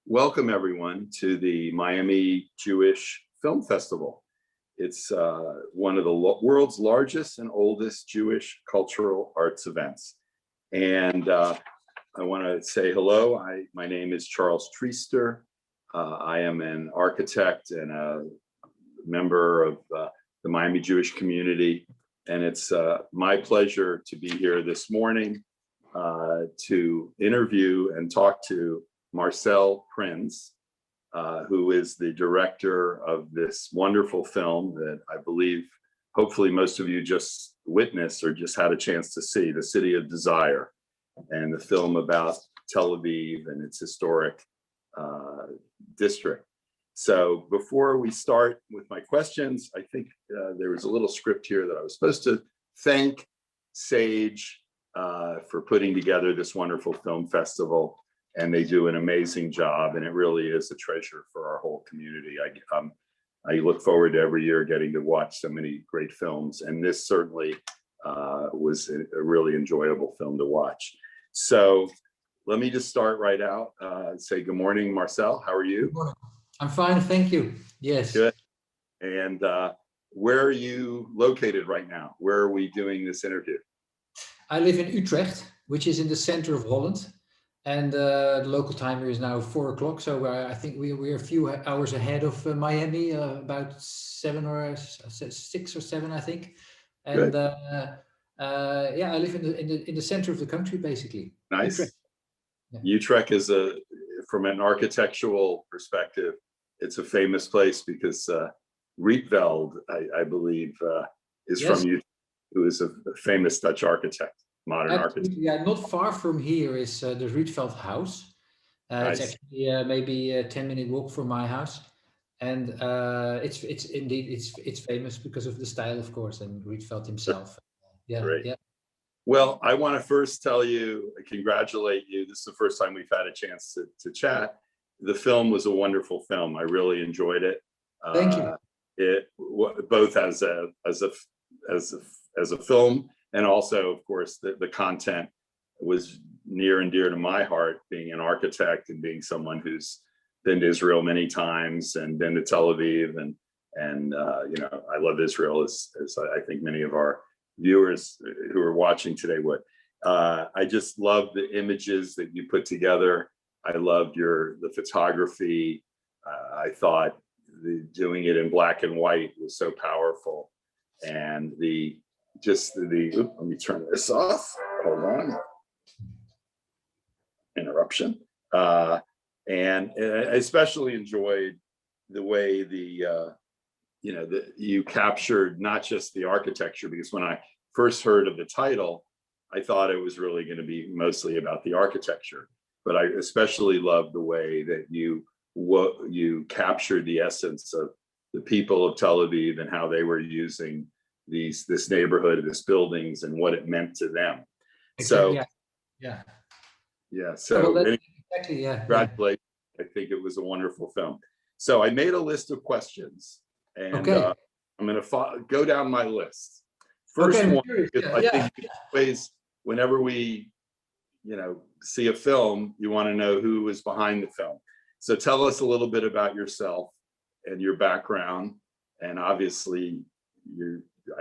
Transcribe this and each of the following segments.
Welcome everyone to the Miami Jewish Film Festival. It's one of the world's largest and oldest Jewish cultural arts events. And I want to say hello. My name is Charles Treaster. I am an architect and a member of the Miami Jewish community. And it's my pleasure to be here this morning to interview and talk to Marcel Prins, who is the director of this wonderful film that I believe hopefully most of you just witnessed or just had a chance to see, The City of Desire, and the film about Tel Aviv and its historic district. So before we start with my questions, I think there was a little script here that I was supposed to thank Sage for putting together this wonderful film festival. And they do an amazing job, and it really is a treasure for our whole community. I look forward to every year getting to watch so many great films, and this certainly was a really enjoyable film to watch. So let me just start right out. Say good morning, Marcel. How are you? Good morning. I'm fine, thank you. Yes. Good. And where are you located right now? Where are we doing this interview? I live in Utrecht, which is in the center of Holland. And the local time here is now 4 o'clock, so I think we're a few hours ahead of Miami, about 6 or 7, I think. And yeah, I live in the center of the country, basically. Nice. Utrecht. Yeah. Utrecht is from an architectural perspective, it's a famous place because Rietveld, I believe, is from Utrecht, who is a famous Dutch architect. Modern architect. Yeah, not far from here is the Rietveld house. Nice. It's actually maybe a 10-minute walk from my house, and it's famous because of the style, of course, and Rietveld himself. Yeah, great. Yeah. Well, I want to first tell you, congratulate you. This is the first time we've had a chance to chat. The film was a wonderful film. I really enjoyed it. Thank you. It both as a film. And also, of course, the content was near and dear to my heart, being an architect and being someone who's been to Israel many times and been to Tel Aviv. And you know, I love Israel as I think many of our viewers who are watching today would. I just love the images that you put together. I loved the photography. I thought doing it in black and white was so powerful. And let me turn this off. Hold on. Interruption. And I especially enjoyed the way you captured not just the architecture, because when I first heard of the title, I thought it was really going to be mostly about the architecture. But I especially loved the way that you captured the essence of the people of Tel Aviv and how they were using this neighborhood, this buildings, and what it meant to them. Exactly, so yeah. So exactly, yeah. Congratulations. I think it was a wonderful film. So I made a list of questions, and I'm going to go down my list. First one, I think always, whenever we see a film, you want to know who was behind the film. So tell us a little bit about yourself and your background, and obviously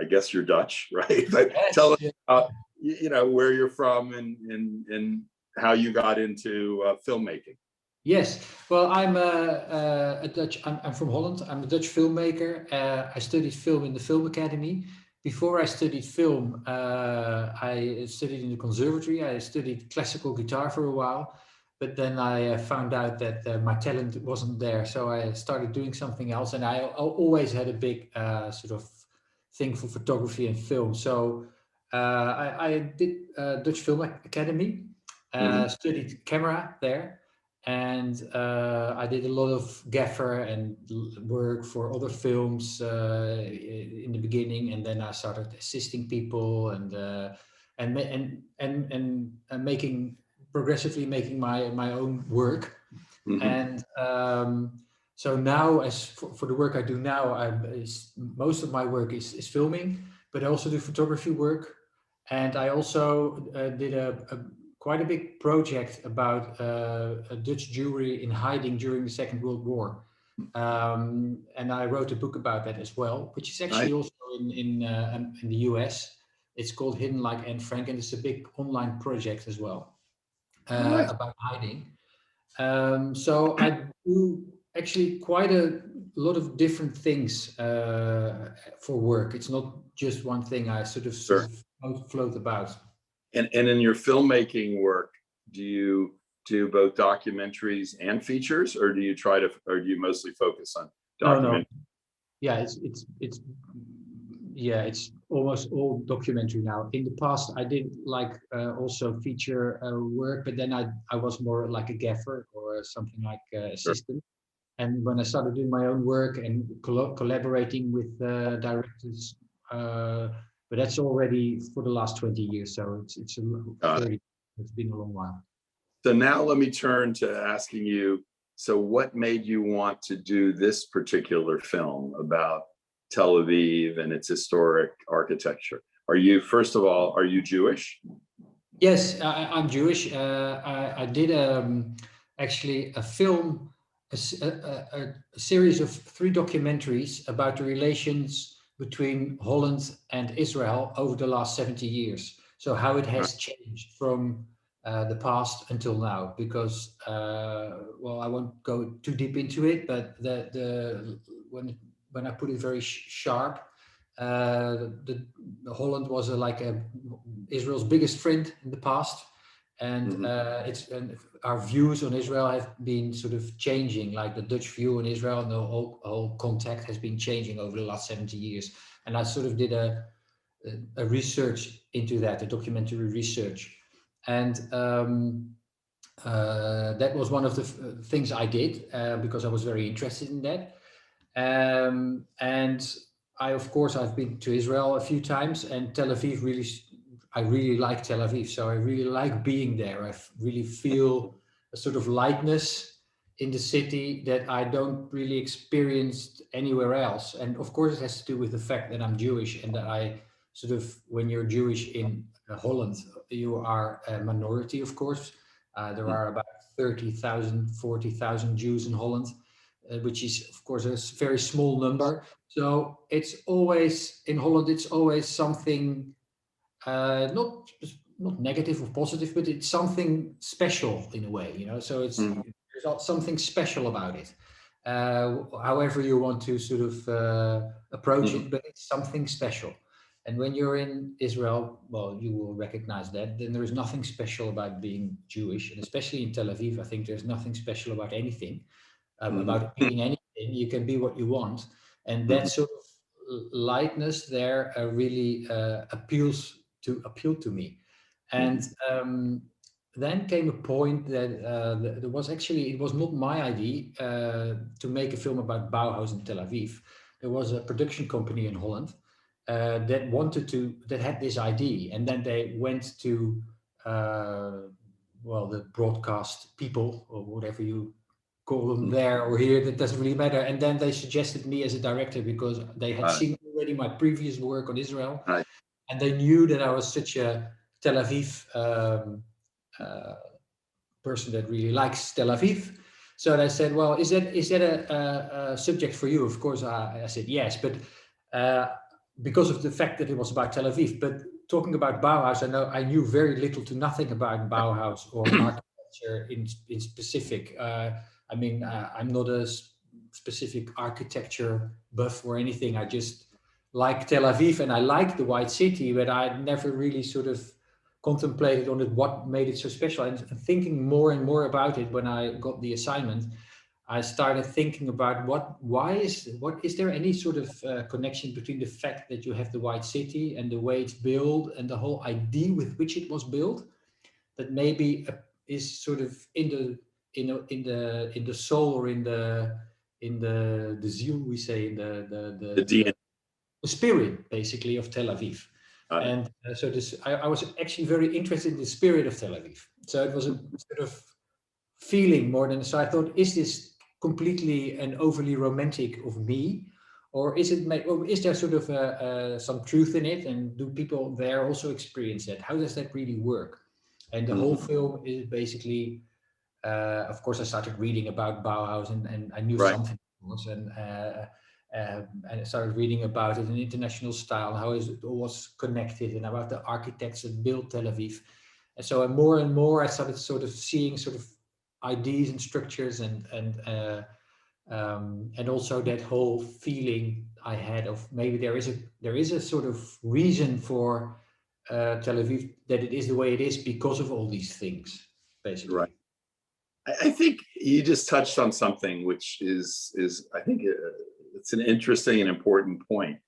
I guess you're Dutch, right? But tell us about, where you're from and how you got into filmmaking. Yes, well, I'm a Dutch. I'm from Holland. I'm a Dutch filmmaker. I studied film in the Film Academy. Before I studied film, I studied in the conservatory. I studied classical guitar for a while, but then I found out that my talent wasn't there. So I started doing something else, and I always had a big sort of thing for photography and film. So I did Dutch Film Academy, studied camera there, and I did a lot of gaffer and work for other films in the beginning, and then I started assisting people and progressively making my own work. And so now, as for the work I do now, most of my work is filming, but I also do photography work, and I also did quite a big project about a Dutch Jewry in hiding during the Second World War. And I wrote a book about that as well, which is actually also in the US. It's called Hidden Like Anne Frank, and it's a big online project as well about hiding. So I do actually quite a lot of different things for work. It's not just one thing. I sort of float about. And in your filmmaking work, do you do both documentaries and features, or do you mostly focus on documentary? No. Yeah, it's almost all documentary now. In the past, I did like also feature work, but then I was more like a gaffer or something like assistant. And when I started doing my own work and collaborating with directors, but that's already for the last 20 years. So it's been a long while. So now let me turn to asking you, so what made you want to do this particular film about Tel Aviv and its historic architecture? First of all, are you Jewish? Yes, I'm Jewish. I did actually a film, a series of 3 documentaries about the relations between Holland and Israel over the last 70 years. So how it has changed from the past until now, because well, I won't go too deep into it, but when I put it very sharp, the Holland was Israel's biggest friend in the past, and our views on Israel have been sort of changing, like the Dutch view on Israel and the whole contact has been changing over the last 70 years. And I sort of did a research into that, a documentary research, and that was one of the things I did because I was very interested in that. And of course, I've been to Israel a few times, and Tel Aviv I really like Tel Aviv. So I really like being there. I really feel a sort of lightness in the city that I don't really experience anywhere else. And of course, it has to do with the fact that I'm Jewish, and that when you're Jewish in Holland, you are a minority, of course. There are about 30,000, 40,000 Jews in Holland. Which is, of course, a very small number. So it's always, in Holland, it's always something not negative or positive, but it's something special in a way, you know. So there's something special about it. However you want to sort of approach it, but it's something special. And when you're in Israel, well, you will recognize that. Then there is nothing special about being Jewish, and especially in Tel Aviv, I think there's nothing special about anything. About being anything, you can be what you want, and that sort of lightness there really appealed to me. And then came a point that there was actually, it was not my idea to make a film about Bauhaus in Tel Aviv. There was a production company in Holland that had this idea, and then they went to the broadcast people, or whatever you call them there or here, that doesn't really matter. And then they suggested me as a director because they had seen already my previous work on Israel, and they knew that I was such a Tel Aviv person that really likes Tel Aviv. So they said, well, is that a subject for you? Of course, I said yes, but because of the fact that it was about Tel Aviv. But talking about Bauhaus, I knew very little to nothing about Bauhaus or architecture in specific. I'm not a specific architecture buff or anything. I just like Tel Aviv and I like the White City, but I never really sort of contemplated on it, what made it so special. And thinking more and more about it when I got the assignment, I started thinking about what is there any sort of connection between the fact that you have the White City and the way it's built and the whole idea with which it was built, that maybe is sort of in the soul, or in the zeal, we say, in the spirit, basically, of Tel Aviv. And so I was actually very interested in the spirit of Tel Aviv. So it was a sort of feeling more than, so I thought, is this completely and overly romantic of me, or is there sort of some truth in it, and do people there also experience that? How does that really work? And the whole film is basically, of course, I started reading about Bauhaus, and I knew Right. something, of course, and I started reading about it in international style, how it was connected, and about the architects that built Tel Aviv. And more I started sort of seeing sort of ideas and structures, and also that whole feeling I had of maybe there is a sort of reason for Tel Aviv, that it is the way it is because of all these things, basically. Right. I think you just touched on something which is I think it's an interesting and important point,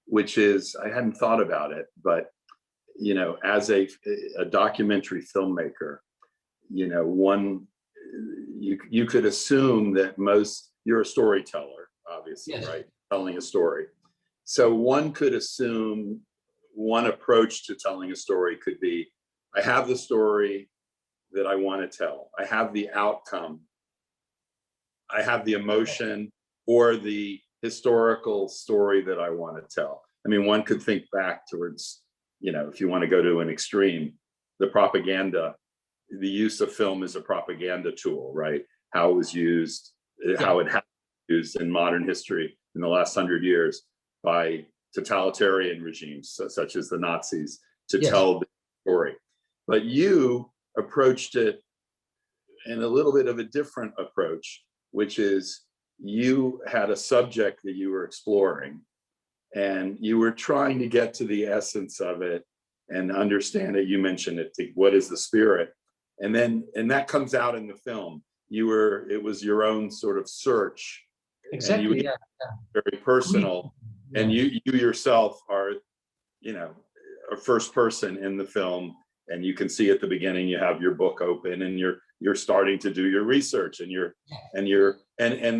which is I hadn't thought about it, but as a documentary filmmaker, one you could assume that you're a storyteller, obviously, Yes. right? Telling a story. So one could assume one approach to telling a story could be, I have the story that I want to tell. I have the outcome. I have the emotion or the historical story that I want to tell. I mean, one could think back towards, if you want to go to an extreme, the propaganda, the use of film as a propaganda tool, right? How it was used, how it has been used in modern history in the last 100 years by totalitarian regimes, such as the Nazis, to tell the story. But you approached it in a little bit of a different approach, which is you had a subject that you were exploring, and you were trying to get to the essence of it and understand it. You mentioned it, what is the spirit? And that comes out in the film. It was your own sort of search. Exactly. Very personal. Yeah. And you yourself are, a first person in the film. And you can see at the beginning, you have your book open and you're starting to do your research, and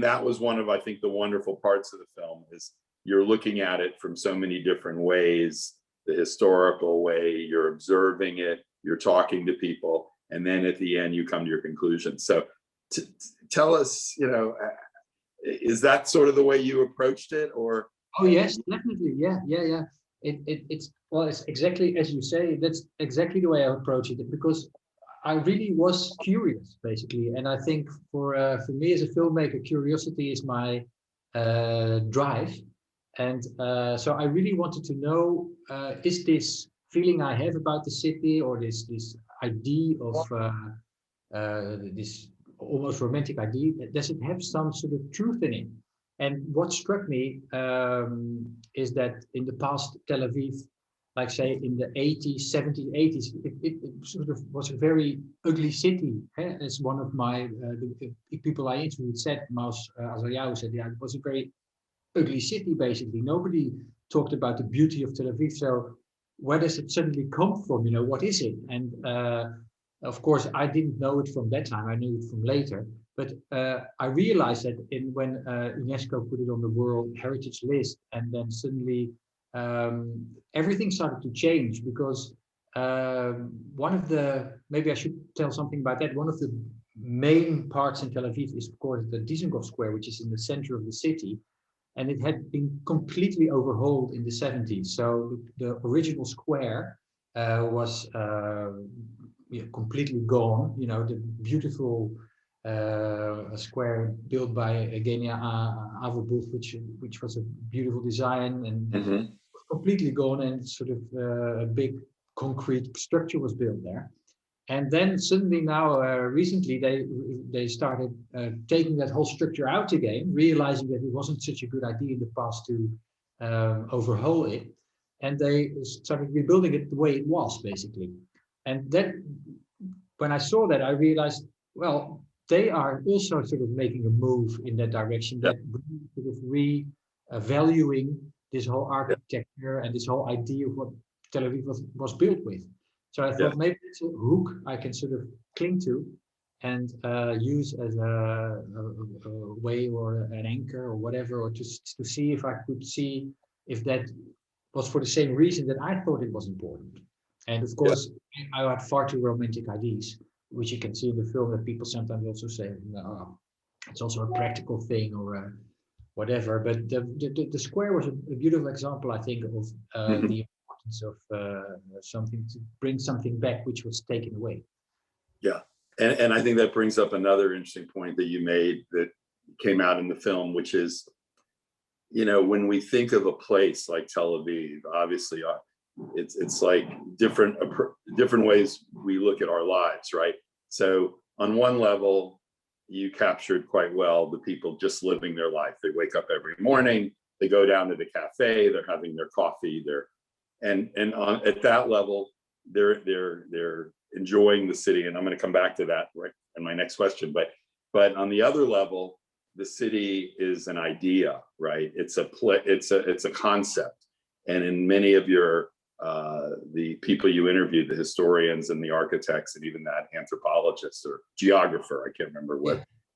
that was one of, I think, the wonderful parts of the film is you're looking at it from so many different ways, the historical way, you're observing it, you're talking to people, and then at the end you come to your conclusion. So tell us, is that sort of the way you approached it, or? Oh yes, definitely. Yeah. It's exactly as you say. That's exactly the way I approach it, because I really was curious, basically, and I think for me as a filmmaker, curiosity is my drive, and so I really wanted to know: is this feeling I have about the city, or this idea of this almost romantic idea, does it have some sort of truth in it? And what struck me is that in the past, Tel Aviv, like say in the 80s, 70s, 80s, it sort of was a very ugly city. As one of my the people I interviewed said, Maus Azaryahu said, yeah, it was a very ugly city, basically. Nobody talked about the beauty of Tel Aviv. So where does it suddenly come from? What is it? And of course, I didn't know it from that time. I knew it from later. But I realized that when UNESCO put it on the World Heritage List, and then suddenly everything started to change, because maybe I should tell something about that. One of the main parts in Tel Aviv is, of course, the Dizengoff Square, which is in the center of the city. And it had been completely overhauled in the 70s. So the original square was completely gone. The beautiful square built by Eugenia Averbooth, which was a beautiful design, and completely gone, and sort of a big concrete structure was built there. And then suddenly now, recently, they started taking that whole structure out again, realizing that it wasn't such a good idea in the past to overhaul it. And they started rebuilding it the way it was, basically. And then when I saw that, I realized, well, they are also sort of making a move in that direction, that sort of re-valuing this whole architecture and this whole idea of what Tel Aviv was built with. So I thought maybe it's a hook I can sort of cling to and use as a way or an anchor or whatever, or to see if I could see if that was for the same reason that I thought it was important. And of course, I had far too romantic ideas, which you can see in the film, that people sometimes also say, no, it's also a practical thing or whatever. But the square was a beautiful example, I think, of the importance of something to bring something back which was taken away. Yeah. And I think that brings up another interesting point that you made that came out in the film, which is, when we think of a place like Tel Aviv, obviously it's like different ways we look at our lives, right? So on one level, you captured quite well the people just living their life. They wake up every morning, they go down to the cafe, they're having their coffee, at that level, they're enjoying the city, and I'm going to come back to that right in my next question. But on the other level, the city is an idea, right? It's a concept, and in many of your the people you interviewed, the historians and the architects, and even that anthropologist or geographer, I can't remember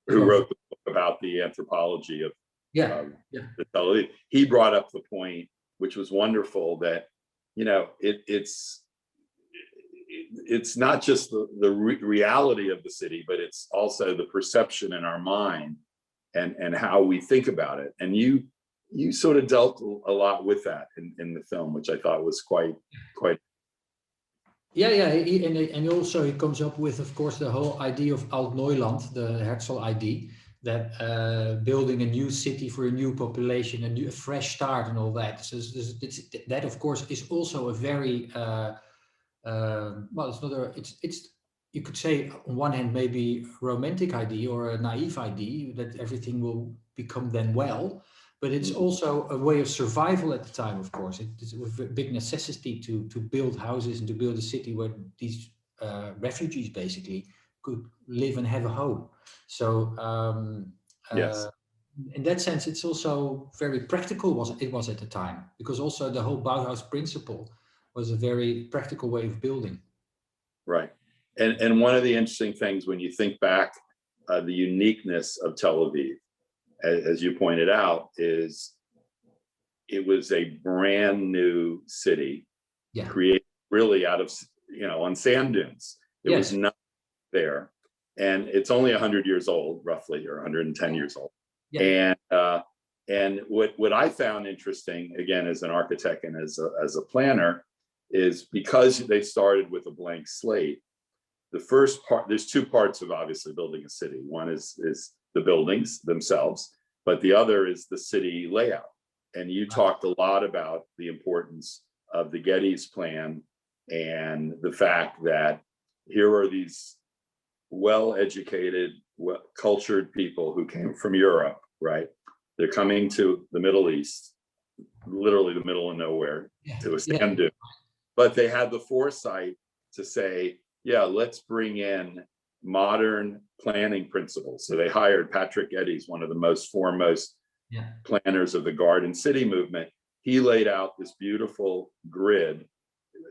who wrote the book about the anthropology of the Tel Aviv. He brought up the point, which was wonderful, that it's not just the reality of the city, but it's also the perception in our mind and how we think about it. And you sort of dealt a lot with that in the film, which I thought was quite. And also he comes up with, of course, the whole idea of Alt Neuland, the Herzl idea, that building a new city for a new population, a fresh start, and all that. So that, of course, is also a very it's you could say on one hand maybe a romantic idea or a naive idea that everything will become then well, but it's also a way of survival at the time. Of course, it's a big necessity to build houses and to build a city where these refugees basically could live and have a home. So Yes. in that sense, it's also very practical. It was at the time, because also the whole Bauhaus principle was a very practical way of building. Right. And one of the interesting things when you think back, the uniqueness of Tel Aviv, as you pointed out, is it was a brand new city created really out of, on sand dunes. There was nothing there. And it's only 100 years old, roughly, or 110 years old. Yeah. And what I found interesting, again, as an architect and as a planner, is because they started with a blank slate. The first part, there's two parts of obviously building a city. One is the buildings themselves, but the other is the city layout. And you talked a lot about the importance of the Getty's plan and the fact that here are these well-educated, cultured people who came from Europe, right? They're coming to the Middle East, literally the middle of nowhere, to a sand dune. But they had the foresight to say, let's bring in modern planning principles. So they hired Patrick Geddes, one of the most foremost planners of the Garden City movement. He laid out this beautiful grid,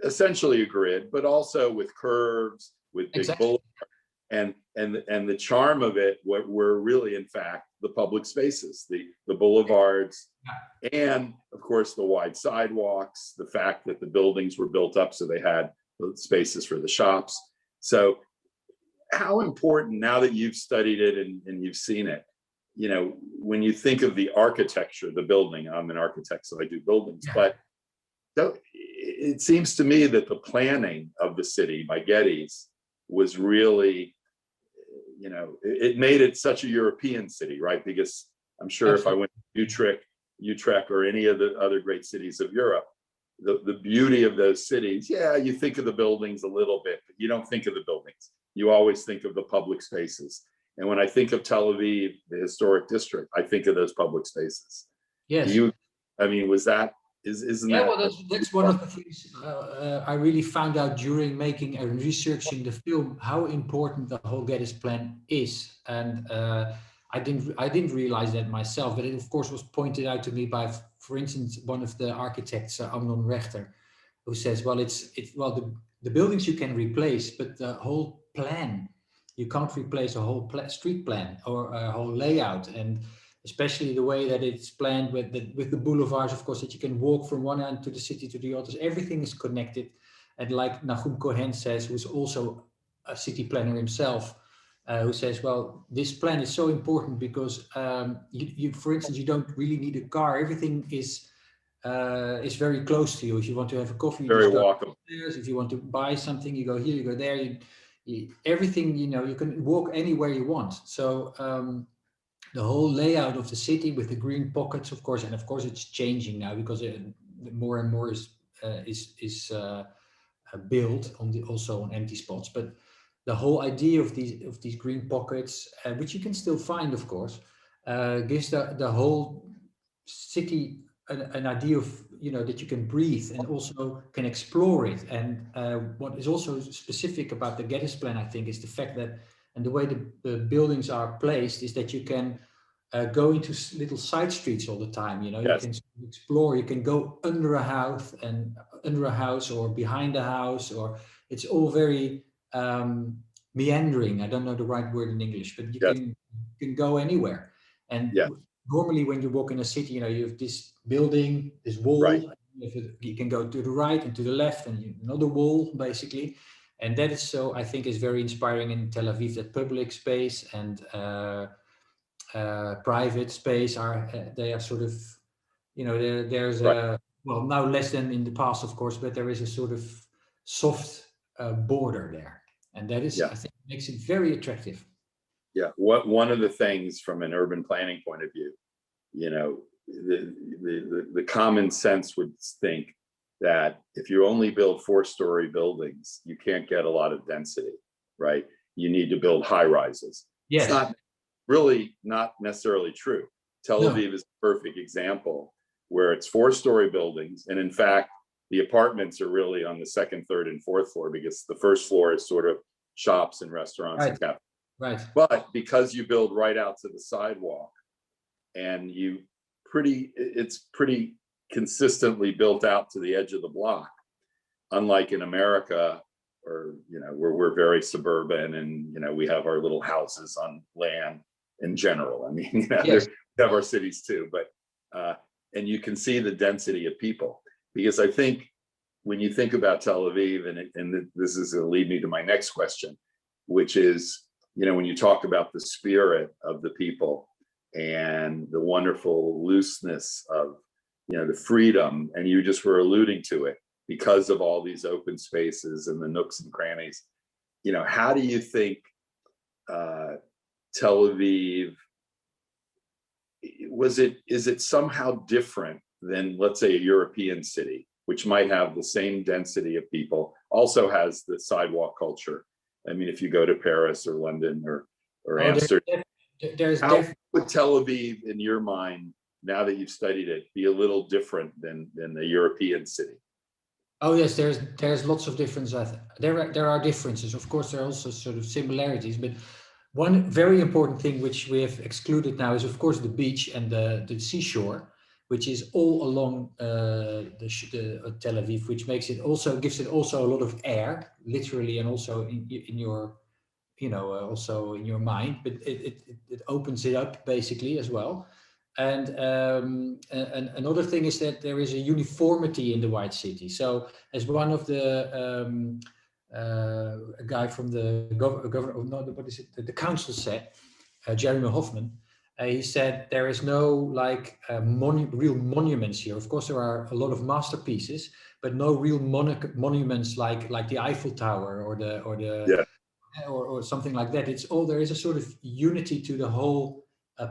essentially a grid, but also with curves, with big boulevards. And the charm of it were really, in fact, the public spaces, the boulevards, and of course the wide sidewalks, the fact that the buildings were built up so they had spaces for the shops. So how important, now that you've studied it and you've seen it, when you think of the architecture, the building, I'm an architect, so I do buildings, but it seems to me that the planning of the city by Geddes was really, it made it such a European city, right? Because I'm sure if I went to Utrecht or any of the other great cities of Europe, the beauty of those cities, you think of the buildings a little bit, but you don't think of the buildings. You always think of the public spaces. And when I think of Tel Aviv, the historic district, I think of those public spaces. Yes. Isn't that? Well, that's one of the things I really found out during making and researching the film, how important the whole Geddes plan is. And I didn't realize that myself, but it of course was pointed out to me by, for instance, one of the architects, Amnon Rechter, who says, well, the buildings you can replace, but the whole plan, you can't replace a whole street plan or a whole layout. And especially the way that it's planned with the boulevards, of course, that you can walk from one end to the city to the others. Everything is connected. And like Nahum Cohen says, who's also a city planner himself, who says, well, this plan is so important because you, for instance, you don't really need a car. Everything is very close to you. If you want to have a coffee, you Very just go walkable. upstairs. If you want to buy something, you go here, you go there. everything, you can walk anywhere you want. So the whole layout of the city with the green pockets, of course, and of course it's changing now because more and more is built on also on empty spots. But the whole idea of these green pockets, which you can still find, of course, gives the whole city an idea of, that you can breathe and also can explore it. And what is also specific about the Geddes plan, I think, is the fact that, and the way the buildings are placed, is that you can go into little side streets all the time. You Yes. can explore. You can go under a house or behind a house, or it's all very meandering. I don't know the right word in English, but you Yes. can go anywhere. And Yes. normally when you walk in a city, you have this building, this wall. Right. You can go to the right and to the left, and another wall, basically. And that is, so I think, is very inspiring in Tel Aviv, that public space and private space they are sort of, there's Right. a, well, now less than in the past, of course, but there is a sort of soft border there, and that is, Yeah. I think, makes it very attractive. Yeah. One of the things from an urban planning point of view, the common sense would think that if you only build 4-story buildings, you can't get a lot of density, right? You need to build high rises. Yes. It's not necessarily true. Tel Aviv is a perfect example where it's 4-story buildings. And in fact, the apartments are really on the second, third, and fourth floor, because the first floor is sort of shops and restaurants and cafes. Right. But because you build right out to the sidewalk, and it's pretty consistently built out to the edge of the block, unlike in America, or where we're very suburban, and we have our little houses on land in general. I mean, Yes. we have our cities too, but and you can see the density of people, because I think when you think about Tel Aviv, and this is going to lead me to my next question, which is, when you talk about the spirit of the people and the wonderful looseness of, the freedom, and you just were alluding to it, because of all these open spaces and the nooks and crannies, how do you think Tel Aviv, is it somehow different than, let's say, a European city, which might have the same density of people, also has the sidewalk culture? I mean, if you go to Paris or London or Amsterdam, how would Tel Aviv, in your mind, now that you've studied it, be a little different than a European city? Oh yes, there's lots of differences. There are differences. Of course, there are also sort of similarities, but one very important thing which we have excluded now is, of course, the beach and the seashore, which is all along the Tel Aviv, which gives it also a lot of air, literally, and also in your, also in your mind. But it opens it up basically as well. And another thing is that there is a uniformity in the White City. So as one of the a guy from the the council said, Jeremy Hoffman, he said there is no real monuments here. Of course, there are a lot of masterpieces, but no real monuments like the Eiffel Tower or something like that. It's all, there is a sort of unity to the whole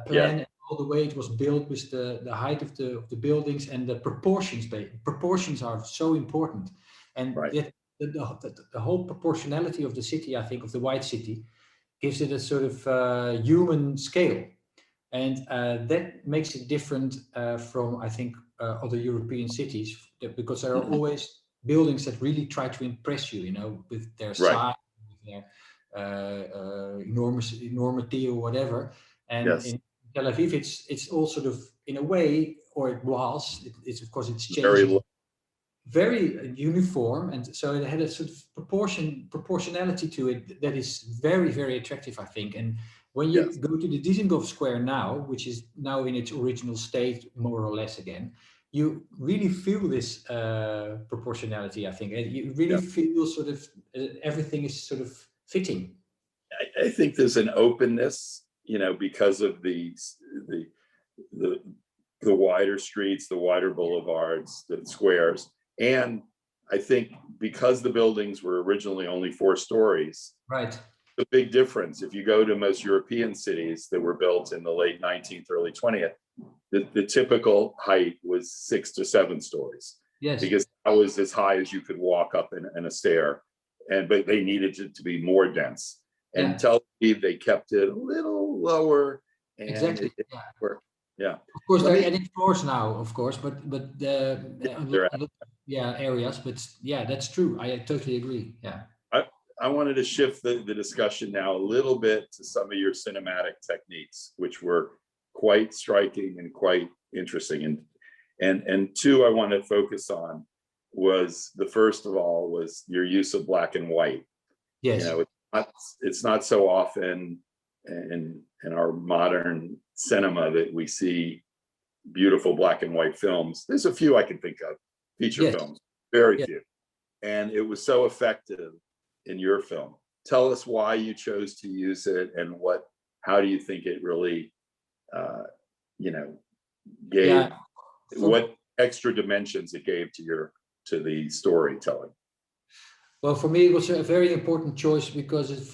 plan. Yeah. All the way it was built, with the height of the buildings and the proportions. Proportions are so important, and right. the whole proportionality of the city, I think, of the White City, gives it a sort of human scale, and that makes it different from, I think, other European cities, because there are always buildings that really try to impress you, with their size, with their enormity or whatever. And Yes. in Tel Aviv, it's all sort of, in a way, or it was, it's of course it's changing, very uniform, and so it had a sort of proportionality to it that is very, very attractive, I think. And when you go to the Dizengoff Square now, which is now in its original state, more or less again, you really feel this proportionality, I think, and you really feel sort of everything is sort of fitting. I think there's an openness, because of the wider streets, the wider boulevards, the squares, and I think because the buildings were originally only 4 stories, Right. the big difference, if you go to most European cities that were built in the late 19th, early 20th, the typical height was 6 to 7 stories. Yes. Because that was as high as you could walk up in a stair. But they needed it to be more dense. And Yeah. Tel Aviv, they kept it a little lower, and Exactly. it Yeah. worked. Yeah. Of course, Let they're me, adding floors now, of course, but they're- yeah, areas. But yeah, that's true. I totally agree. Yeah. I wanted to shift the discussion now a little bit to some of your cinematic techniques, which were quite striking and quite interesting. And two I want to focus on was the first of all was your use of black and white. Yes. You know, it's not so often in our modern cinema that we see beautiful black and white films. There's a few I can think of, feature Yes. films, very Yes. few. And it was so effective in your film. Tell us why you chose to use it and how do you think it really, gave, Yeah. what extra dimensions it gave to the storytelling? Well, for me, it was a very important choice because of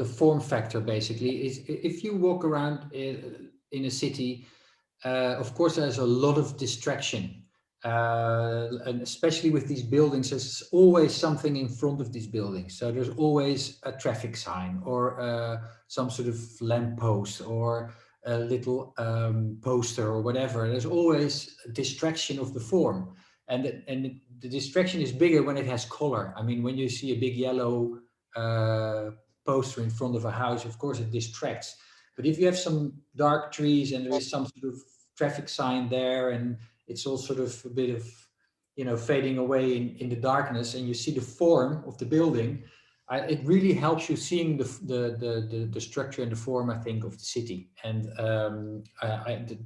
the form factor. Basically, is if you walk around in a city, of course, there's a lot of distraction, and especially with these buildings, there's always something in front of these buildings. So there's always a traffic sign or some sort of lamppost or a little poster or whatever. There's always a distraction of the form. And the distraction is bigger when it has color. I mean, when you see a big yellow poster in front of a house, of course it distracts. But if you have some dark trees and there is some sort of traffic sign there, and it's all sort of a bit of, fading away in the darkness, and you see the form of the building, it really helps you seeing the structure and the form, I think, of the city. And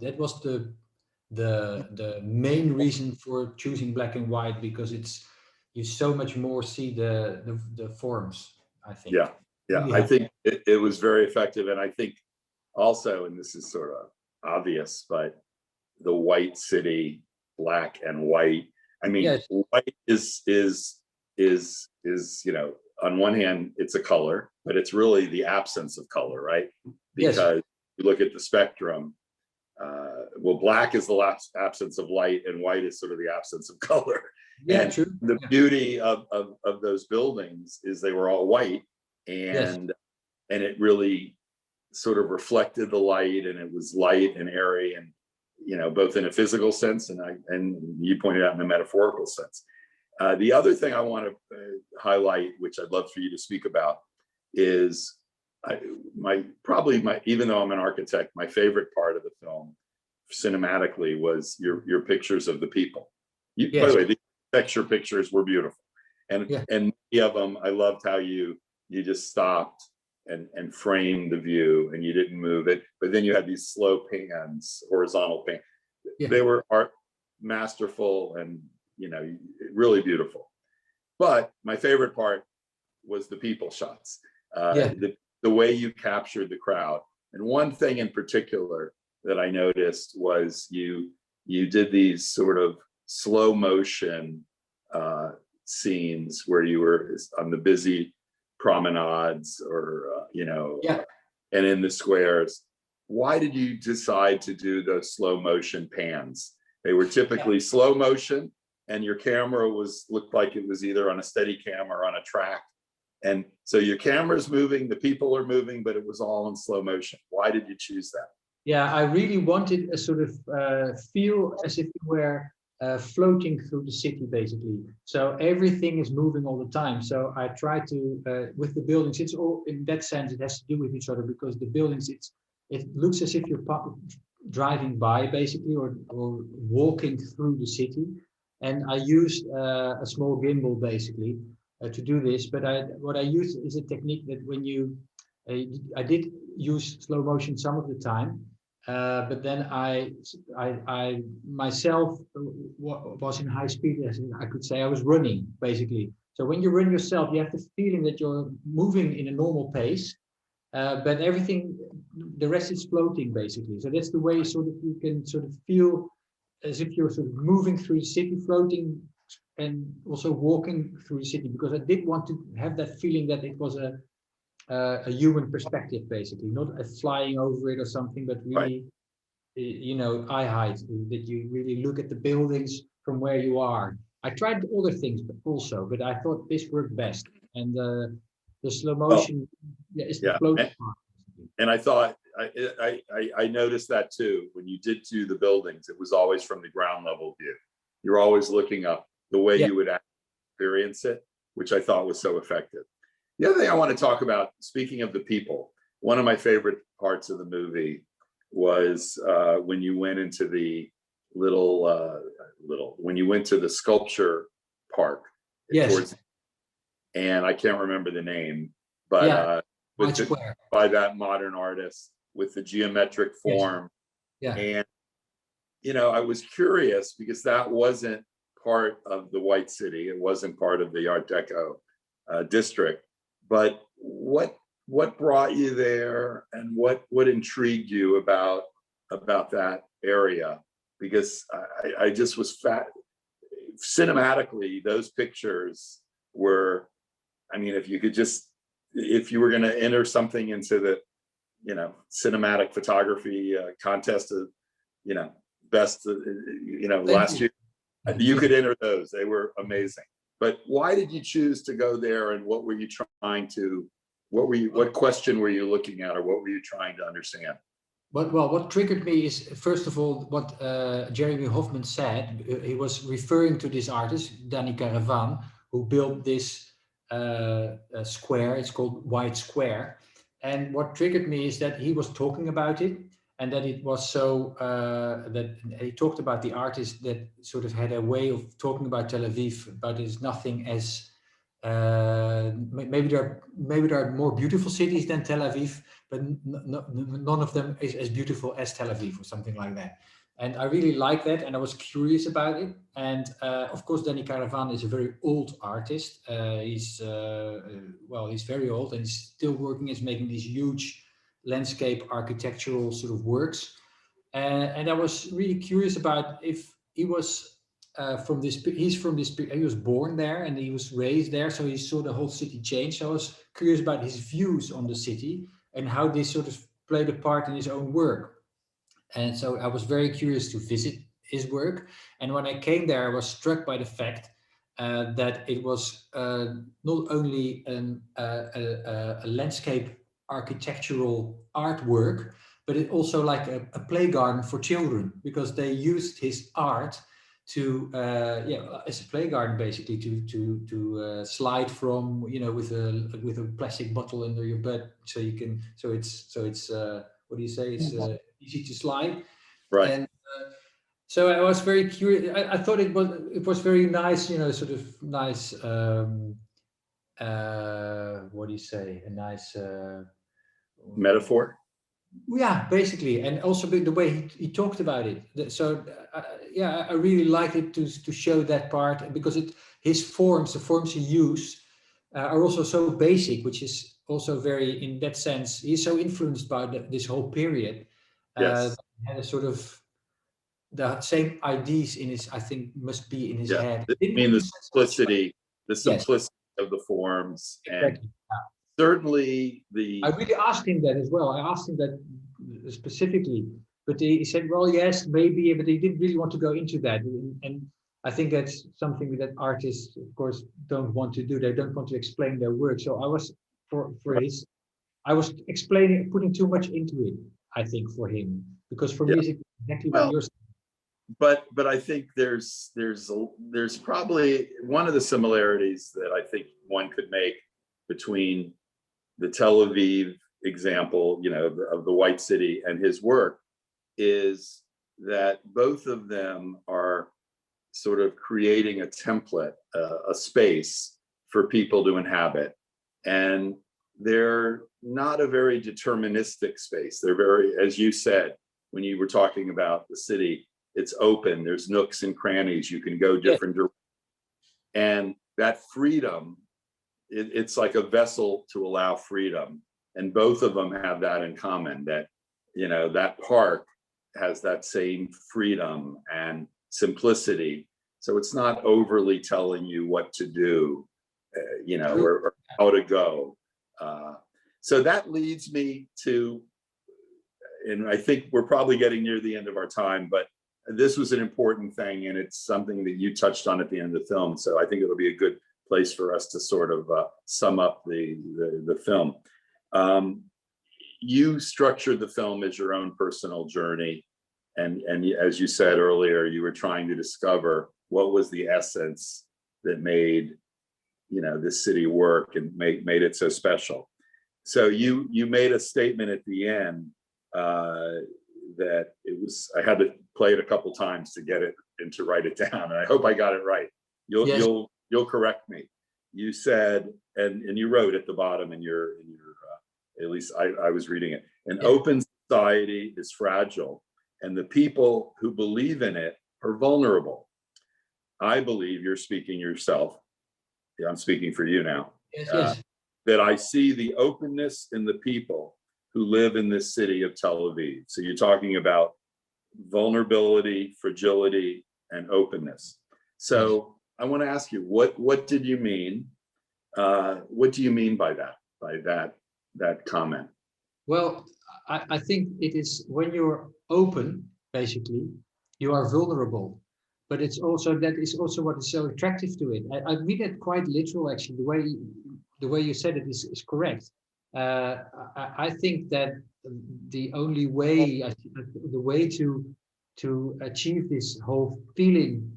that was the main reason for choosing black and white, because you so much more see the forms, I think. Yeah. Really I helps. think it was very effective. And I think also, and this is sort of obvious, but the white city, black and white. I mean, Yes. white is on one hand, it's a color, but it's really the absence of color, right? Yes. Because you look at the spectrum, well, black is the last absence of light, and white is sort of the absence of color. Yeah, And true. the Yeah. beauty of those buildings is they were all white, Yes. and it really sort of reflected the light, and it was light and airy, and both in a physical sense and you pointed out in a metaphorical sense. The other thing I want to highlight, which I'd love for you to speak about, is even though I'm an architect, my favorite part of the film cinematically was your pictures of the people. By Yes. the way, the texture pictures were beautiful, and Yeah. many of them, I loved how you just stopped and framed the view, and you didn't move it, but then you had these slow pans, horizontal pan. Yeah. They were masterful and really beautiful. But my favorite part was the people shots. Yeah. The way you captured the crowd. And one thing in particular that I noticed was you did these sort of slow motion scenes where you were on the busy promenades or Yeah. and in the squares. Why did you decide to do those slow motion pans? They were typically slow motion, and your camera looked like it was either on a steady cam or on a track. And so your camera's moving, the people are moving, but it was all in slow motion. Why did you choose that? Yeah, I really wanted a sort of feel as if you were floating through the city, basically. So everything is moving all the time. So I try to, with the buildings, it's all, in that sense, it has to do with each other, because the buildings, it looks as if you're driving by, basically, or walking through the city. And I used a small gimbal, basically, to do this. But what I used is a technique that when I did use slow motion some of the time, but then I myself was in high speed, as I could say. I was running, basically. So when you run yourself, you have the feeling that you're moving in a normal pace, but the rest is floating, basically. So that's the way sort of you can sort of feel as if you're sort of moving through the city, floating and also walking through the city, because I did want to have that feeling that it was a human perspective, basically, not a flying over it or something, but Right. really, eye height, that you really look at the buildings from where you are. I tried other things but I thought this worked best. And the slow Well, motion, yeah, is the yeah. floating part. And I thought I noticed that too. When you did do the buildings, it was always from the ground level view. You're always looking up the way Yeah. you would experience it, which I thought was so effective. The other thing I want to talk about, speaking of the people, one of my favorite parts of the movie was when you went into the when you went to the sculpture park Yes. towards, and I can't remember the name, but Yeah. with White Square. by that modern artist with the geometric Yes. form. Yeah. And I was curious because that wasn't part of the White City. It wasn't part of the Art Deco district. But what brought you there, and what intrigued you about that area? Because I just was cinematically, those pictures were. I mean, if you were going to enter something into the cinematic photography contest of best last year, you could enter those. They were amazing. But why did you choose to go there, and what were you trying to what question were you looking at, or what were you trying to understand? What triggered me is, first of all, what Jeremy Hoffman said. He was referring to this artist, Danny Caravan, who built this square. It's called White Square. And what triggered me is that he was talking about it, and that it was so, that he talked about the artist that sort of had a way of talking about Tel Aviv, but it's nothing as, maybe there are more beautiful cities than Tel Aviv, but none of them is as beautiful as Tel Aviv, or something like that. And I really like that, and I was curious about it. And of course, Danny Caravan is a very old artist. He's very old, and he's still working. He's making these huge landscape architectural sort of works. And I was really curious about if he was from this. He's from this. He was born there and he was raised there, so he saw the whole city change. So I was curious about his views on the city and how this sort of played a part in his own work. And so I was very curious to visit his work. And when I came there, I was struck by the fact that it was not only a landscape architectural artwork, but it also like a playground for children, because they used his art to as a playground, basically, to slide from, with a plastic bottle under your bed, so you can it's what do you say, it's easy to slide. Right. And so I was very curious. I thought it was very nice, sort of nice, what do you say, a nice Metaphor. yeah, basically. And also the way he talked about it. So I really liked it to show that part, because the forms he used are also so basic, which is also very, in that sense, he's so influenced by this whole period. Yes. Had a sort of the same ideas in his, I think, must be in his Yeah. head. I Didn't mean, make sense so much, but the yes, simplicity of the forms, and exactly. certainly I the really asked him that as well. I asked him that specifically, but he said, "Well, yes, maybe," but he didn't really want to go into that. And I think that's something that artists, of course, don't want to do. They don't want to explain their work. So I was I was explaining, putting too much into it, I think, for him, because for yeah. me, it's exactly what Well, you're saying. but I think there's probably one of the similarities that I think one could make between the Tel Aviv example, of the White City, and his work, is that both of them are sort of creating a template, a space for people to inhabit. And they're not a very deterministic space. They're very, as you said, when you were talking about the city, it's open, there's nooks and crannies, you can go Yes, different directions. And that freedom, it's like a vessel to allow freedom. And both of them have that in common, that, that park has that same freedom and simplicity. So it's not overly telling you what to do, True. or how to go. So that leads me to, and I think we're probably getting near the end of our time, but this was an important thing, and it's something that you touched on at the end of the film. So I think it'll be a good place for us to sort of sum up the film. You structured the film as your own personal journey, and as you said earlier, you were trying to discover what was the essence that made this city work and made it so special. So you made a statement at the end that it was, I had to play it a couple times to get it and to write it down, and I hope I got it right. You'll correct me. You said, and you wrote at the bottom in your at least I was reading it, an open society is fragile, and the people who believe in it are vulnerable. I believe, you're speaking yourself, I'm speaking for you now, Yes. that I see the openness in the people who live in this city of Tel Aviv. So you're talking about vulnerability, fragility, and openness. So I want to ask you, what did you mean? What do you mean by that comment? Well, I think it is when you're open, basically, you are vulnerable. But it's also, that is also what is so attractive to it. I mean it quite literal, actually. The way you said it is correct. I think that the only way, the way to achieve this whole feeling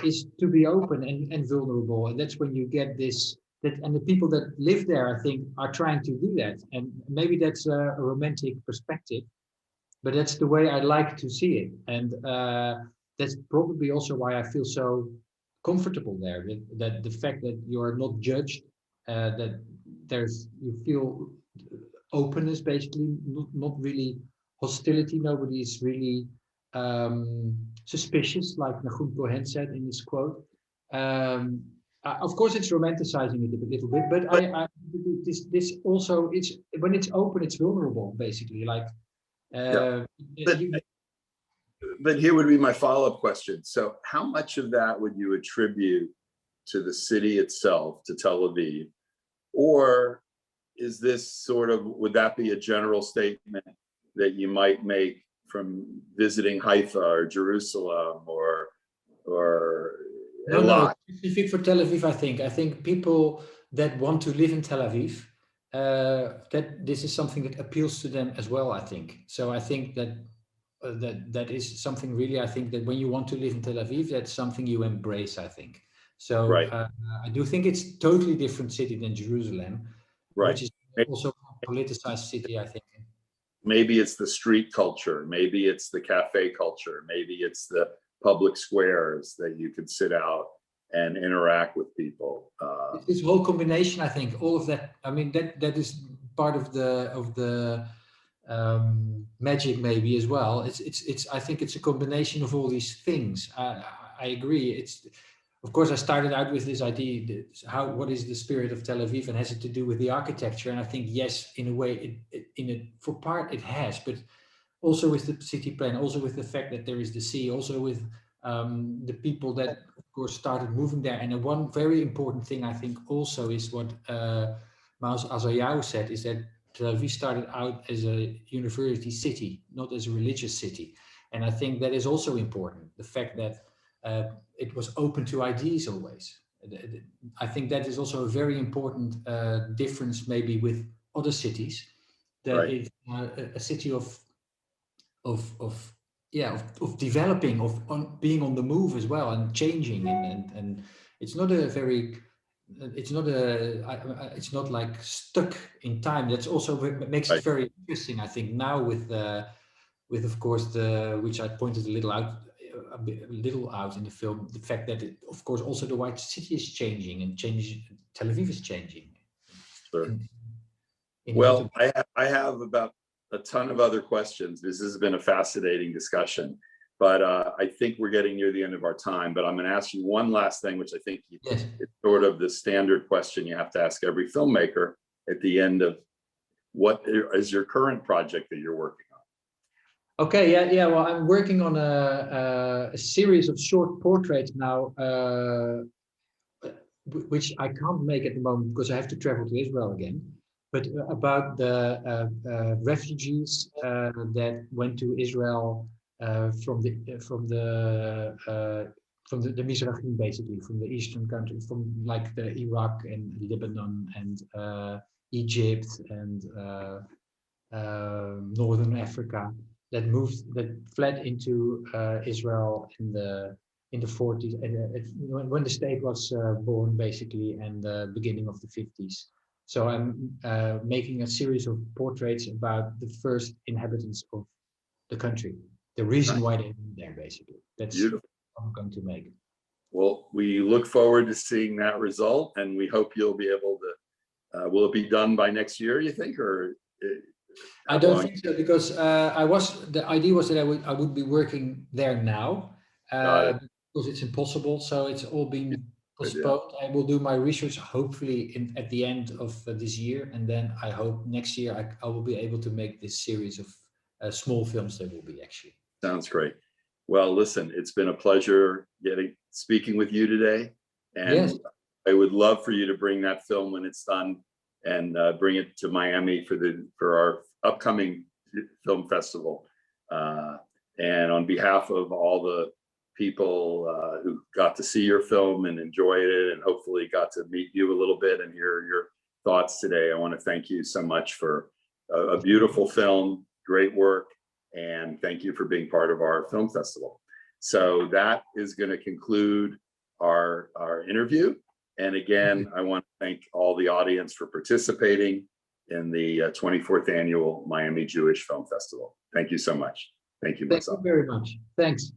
is to be open and vulnerable, and that's when you get this. And the people that live there, I think, are trying to do that. And maybe that's a romantic perspective, but that's the way I like to see it. And that's probably also why I feel so comfortable there. That the fact that you are not judged, that you feel openness, basically, not really hostility. Nobody is really suspicious, like Nahum Cohen said in his quote. Of course, it's romanticizing it a little bit, but this also, it's when it's open, it's vulnerable, basically. Like, but here would be my follow-up question. So how much of that would you attribute to the city itself, to Tel Aviv, or is this sort of, would that be a general statement that you might make from visiting Haifa or Jerusalem or No, specific for Tel Aviv, I think people that want to live in Tel Aviv, that this is something that appeals to them as well, I think. So I think that that is something really, I think that when you want to live in Tel Aviv, that's something you embrace, I think. So right. I do think it's totally different city than Jerusalem, Right. which is also a politicized city, I think. Maybe it's the street culture, maybe it's the cafe culture, maybe it's the public squares that you could sit out and interact with people. This whole combination, I think, all of that. I mean, that is part of the magic, maybe, as well. It's. I think it's a combination of all these things. I agree. It's, of course, I started out with this idea that what is the spirit of Tel Aviv, and has it to do with the architecture? And I think, yes, in a way, for part it has, but also with the city plan, also with the fact that there is the sea, also with the people that, of course, started moving there. And one very important thing, I think, also is what Maus Azayahu said, is that Tel Aviv started out as a university city, not as a religious city. And I think that is also important, the fact that it was open to ideas always. I think that is also a very important difference, maybe, with other cities, that right. it's a city of developing, being on the move as well, and changing, and it's not a very, it's not like stuck in time. That's also what makes it very interesting, I think, now with of course which I pointed a little out in the film, the fact that of course also the white city is changing, and Tel Aviv is changing. Sure. Well, I have about a ton of other questions. This has been a fascinating discussion, but I think we're getting near the end of our time. But I'm going to ask you one last thing, which I think is sort of the standard question you have to ask every filmmaker at the end of, what is your current project that you're working on? Okay, yeah. Well, I'm working on a series of short portraits now, which I can't make at the moment because I have to travel to Israel again. But about the refugees that went to Israel from the Mizrahim, basically from the eastern countries, from like the Iraq and Lebanon and Egypt and northern Africa that fled into Israel in the 40s and when the state was born, basically, and the beginning of the 50s. So I'm making a series of portraits about the first inhabitants of the country, the reason Right. why they moved there, basically. That's Beautiful. what I'm going to make. Well, we look forward to seeing that result, and we hope you'll be able to. Will it be done by next year, you think, or I how don't long? think so because the idea was that I would be working there now Got it. because it's impossible. So it's all been Good, yeah. postponed. I will do my research hopefully at the end of this year, and then I hope next year I will be able to make this series of small films. There will be actually. Sounds great. Well, listen, it's been a pleasure speaking with you today, Yes. and I would love for you to bring that film when it's done and bring it to Miami for our upcoming film festival. And on behalf of all the people who got to see your film and enjoyed it, and hopefully got to meet you a little bit and hear your thoughts today, I want to thank you so much for a beautiful film, great work, and thank you for being part of our film festival. So that is going to conclude our interview. And again, I want to thank all the audience for participating in the 24th annual Miami Jewish Film Festival. Thank you so much. Thank you, Thank you Marcel. very much. Thanks.